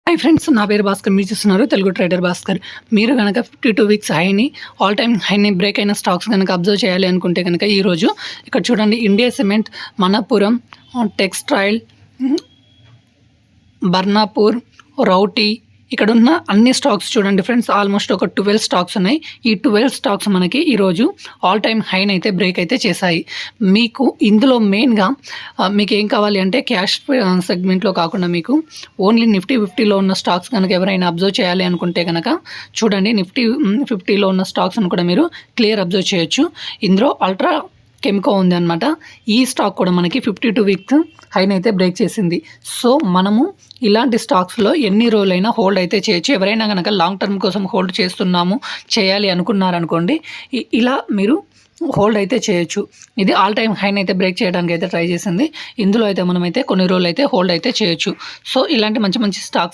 Hi friends, నా పేరు భాస్కర్. మీరు చూస్తున్నారు తెలుగు ట్రేడర్ భాస్కర్. మీరు కనుక 52 వీక్స్ హైని ఆల్ టైమ్ హైని బ్రేక్ అయిన స్టాక్స్ కనుక అబ్జర్వ్ చేయాలి అనుకుంటే కనుక ఈరోజు ఇక్కడ చూడండి, India cement, Manappuram textile, Burnpur, రౌటీ, ఇక్కడ ఉన్న అన్ని స్టాక్స్ చూడండి ఫ్రెండ్స్, ఆల్మోస్ట్ ఒక 12 స్టాక్స్ ఉన్నాయి. ఈ 12 స్టాక్స్ మనకి ఈరోజు ఆల్ టైమ్ హైన్ అయితే బ్రేక్ అయితే చేశాయి. మీకు ఇందులో మెయిన్గా మీకు ఏం కావాలి అంటే క్యాష్ సెగ్మెంట్లో కాకుండా మీకు ఓన్లీ నిఫ్టీ 50లో ఉన్న స్టాక్స్ కనుక ఎవరైనా అబ్జర్వ్ చేయాలి అనుకుంటే కనుక చూడండి, నిఫ్టీ 50లో ఉన్న స్టాక్స్ను కూడా మీరు క్లియర్ అబ్జర్వ్ చేయొచ్చు. ఇందులో అల్ట్రా కెమికో ఉంది అనమాట. ఈ స్టాక్ కూడా మనకి 52 వీక్స్ హైన్ అయితే బ్రేక్ చేసింది. సో మనము ఇలాంటి స్టాక్స్లో ఎన్ని రోజులైనా హోల్డ్ అయితే చేయొచ్చు. ఎవరైనా కనుక లాంగ్ టర్మ్ కోసం హోల్డ్ చేయాలి అనుకున్నారనుకోండి, ఇలా మీరు హోల్డ్ అయితే చేయొచ్చు. ఇది ఆల్ టైమ్ హైన్ అయితే బ్రేక్ చేయడానికి అయితే ట్రై చేసింది. ఇందులో అయితే మనమైతే కొన్ని రోజులు అయితే హోల్డ్ అయితే చేయొచ్చు. సో ఇలాంటి మంచి మంచి స్టాక్స్